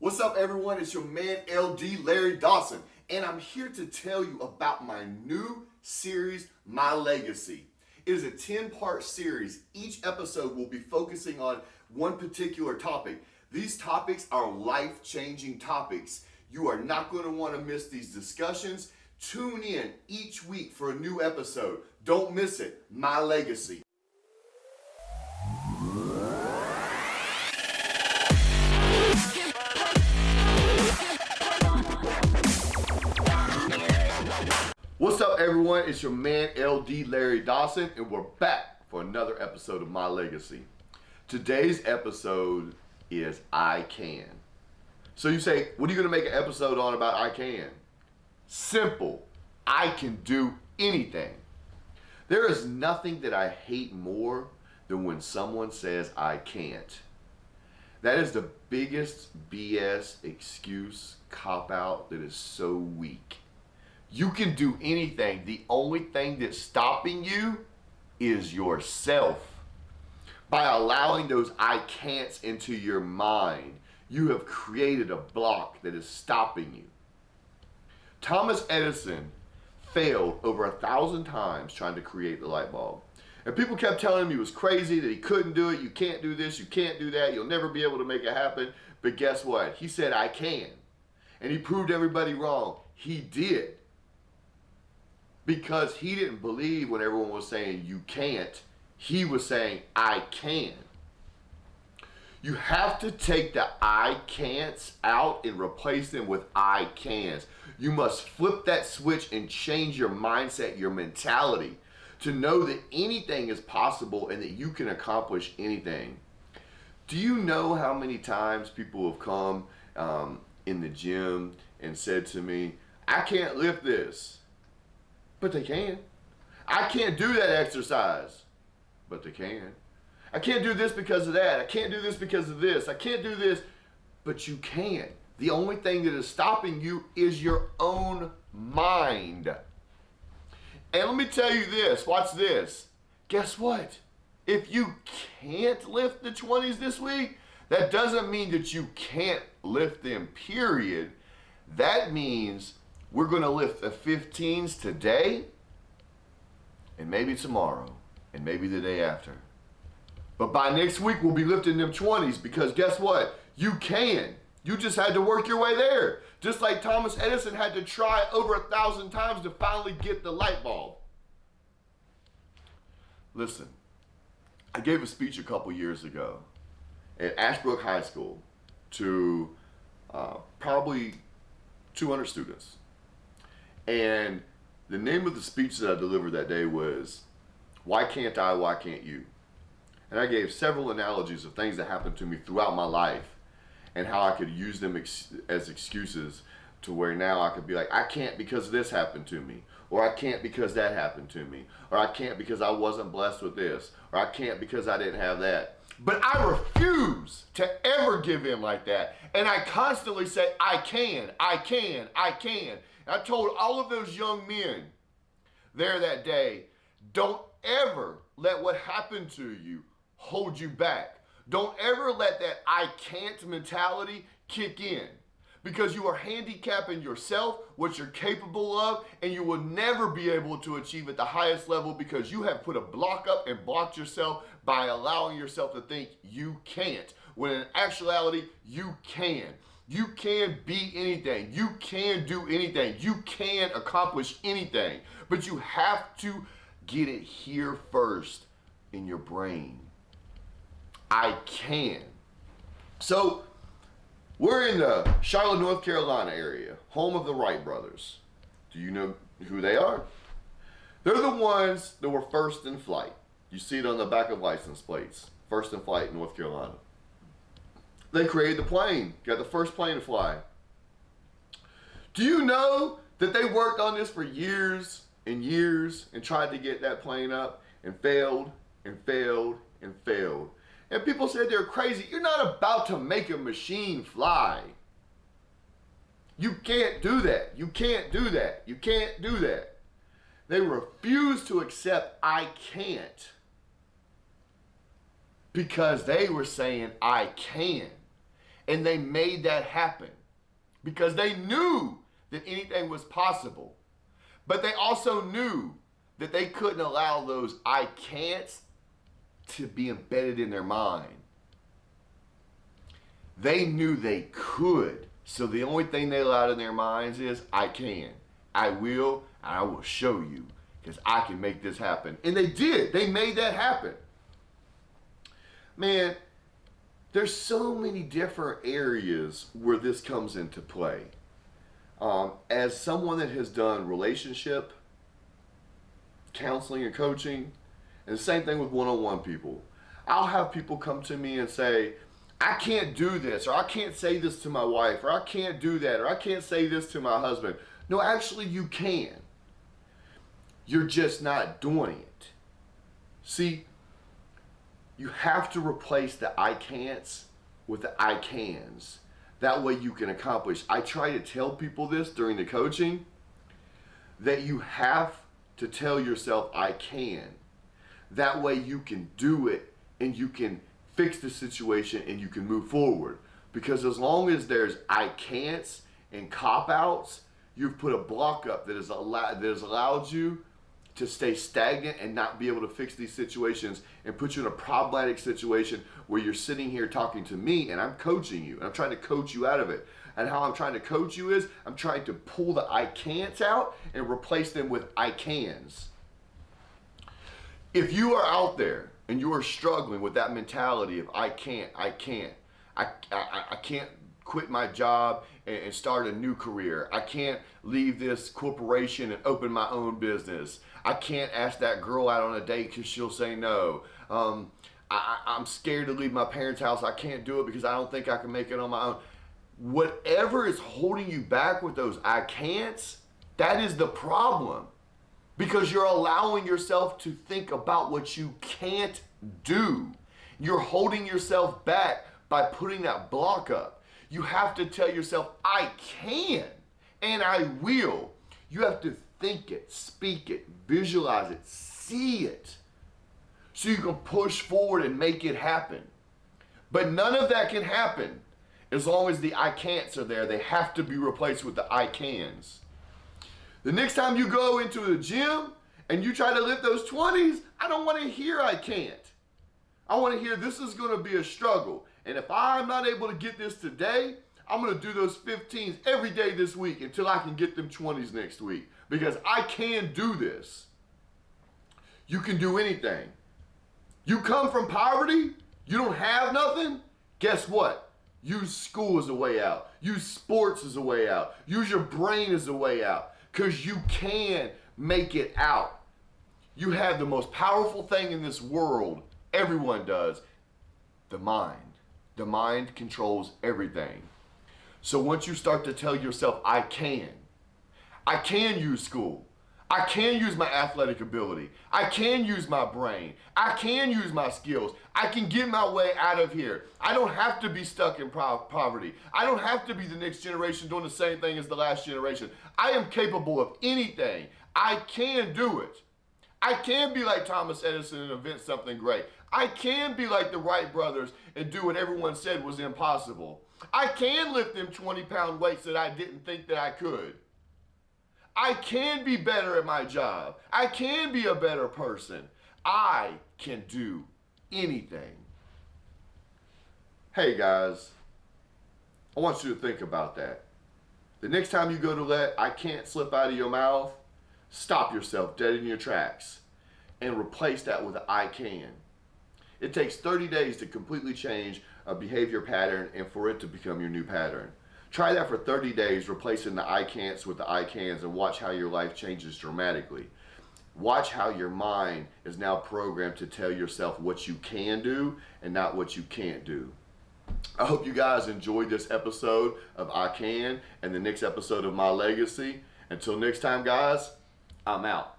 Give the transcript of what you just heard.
What's up, everyone? It's your man LD Larry Dawson, and I'm here to tell you about my new series, My Legacy. It is a 10-part series. Each episode will be focusing on one particular topic. These topics are life-changing topics. You are not going to want to miss these discussions. Tune in each week for a new episode. Don't miss it. My Legacy. What's up, everyone? It's your man LD Larry Dawson, and we're back for another episode of My Legacy. Today's episode is I Can. So you say, what are you going to make an episode on about I Can? Simple. I can do anything. There is nothing that I hate more than when someone says I can't. That is the biggest BS excuse, cop-out that is so weak. You can do anything. The only thing that's stopping you is yourself. By allowing those I can'ts into your mind, you have created a block that is stopping you. Thomas Edison failed over 1,000 times trying to create the light bulb. And people kept telling him he was crazy, that he couldn't do it, you can't do this, you can't do that, you'll never be able to make it happen. But guess what? He said, I can. And he proved everybody wrong. He did. Because he didn't believe when everyone was saying you can't. He was saying I can. You have to take the I can'ts out and replace them with I cans. You must flip that switch and change your mindset, your mentality, to know that anything is possible and that you can accomplish anything. Do you know how many times people have come in the gym and said to me, I can't lift this? But they can. I can't do that exercise, but they can. I can't do this because of that. I can't do this because of this. I can't do this, but you can. The only thing that is stopping you is your own mind. And let me tell you this, watch this. Guess what? If you can't lift the 20s this week, that doesn't mean that you can't lift them, period. That means we're going to lift the 15s today, and maybe tomorrow, and maybe the day after. But by next week, we'll be lifting them 20s because guess what? You can. You just had to work your way there. Just like Thomas Edison had to try over 1,000 times to finally get the light bulb. Listen, I gave a speech a couple years ago at Ashbrook High School to probably 200 students. And the name of the speech that I delivered that day was, Why Can't I, Why Can't You? And I gave several analogies of things that happened to me throughout my life and how I could use them as excuses to where now I could be like, I can't because this happened to me, or I can't because that happened to me, or I can't because I wasn't blessed with this, or I can't because I didn't have that. But I refuse to ever give in like that. And I constantly say, I can, I can, I can. I told all of those young men there that day, don't ever let what happened to you hold you back. Don't ever let that I can't mentality kick in, because you are handicapping yourself, what you're capable of, and you will never be able to achieve at the highest level because you have put a block up and blocked yourself by allowing yourself to think you can't, when in actuality, you can. You can be anything. You can do anything. You can accomplish anything. But you have to get it here first in your brain. I can. So, we're in the Charlotte, North Carolina area, home of the Wright brothers. Do you know who they are? They're the ones that were first in flight. You see it on the back of license plates. First in flight in North Carolina. They created the plane, got the first plane to fly. Do you know that they worked on this for years and years and tried to get that plane up and failed and failed and failed? And people said they're crazy. You're not about to make a machine fly. You can't do that. You can't do that. You can't do that. They refused to accept I can't because they were saying I can. And they made that happen because they knew that anything was possible. But they also knew that they couldn't allow those I can'ts to be embedded in their mind. They knew they could. So the only thing they allowed in their minds is, I can, I will, and I will show you because I can make this happen. And they did. They made that happen. Man, there's so many different areas where this comes into play. As someone that has done relationship counseling and coaching, and the same thing with one-on-one people, I'll have people come to me and say, I can't do this, or I can't say this to my wife, or I can't do that, or I can't say this to my husband. No, actually you can. You're just not doing it. See, you have to replace the I can'ts with the I cans. That way you can accomplish. I try to tell people this during the coaching, that you have to tell yourself I can. That way you can do it and you can fix the situation and you can move forward. Because as long as there's I can'ts and cop-outs, you've put a block up that has allowed you to stay stagnant and not be able to fix these situations and put you in a problematic situation where you're sitting here talking to me and I'm coaching you and I'm trying to coach you out of it. And how I'm trying to coach you is I'm trying to pull the I can'ts out and replace them with I cans. If you are out there and you are struggling with that mentality of I can't quit my job and start a new career. I can't leave this corporation and open my own business. I can't ask that girl out on a date because she'll say no. I'm scared to leave my parents' house. I can't do it because I don't think I can make it on my own. Whatever is holding you back with those I can'ts, that is the problem. Because you're allowing yourself to think about what you can't do. You're holding yourself back by putting that block up. You have to tell yourself, I can and I will. You have to think it, speak it, visualize it, see it, so you can push forward and make it happen. But none of that can happen as long as the I can'ts are there. They have to be replaced with the I cans. The next time you go into the gym and you try to lift those 20s, I don't want to hear I can't. I want to hear this is going to be a struggle. And if I'm not able to get this today, I'm going to do those 15s every day this week until I can get them 20s next week. Because I can do this. You can do anything. You come from poverty, you don't have nothing, guess what? Use school as a way out. Use sports as a way out. Use your brain as a way out. Because you can make it out. You have the most powerful thing in this world, everyone does, the mind. The mind controls everything. So once you start to tell yourself, I can use school. I can use my athletic ability. I can use my brain. I can use my skills. I can get my way out of here. I don't have to be stuck in poverty. I don't have to be the next generation doing the same thing as the last generation. I am capable of anything. I can do it. I can be like Thomas Edison and invent something great. I can be like the Wright brothers and do what everyone said was impossible. I can lift them 20-pound weights that I didn't think that I could. I can be better at my job. I can be a better person. I can do anything. Hey guys, I want you to think about that. The next time you go to let I can't slip out of your mouth, stop yourself dead in your tracks and replace that with I can. It takes 30 days to completely change a behavior pattern and for it to become your new pattern. Try that for 30 days, replacing the I can'ts with the I cans, and watch how your life changes dramatically. Watch how your mind is now programmed to tell yourself what you can do and not what you can't do. I hope you guys enjoyed this episode of I Can and the next episode of My Legacy. Until next time, guys, I'm out.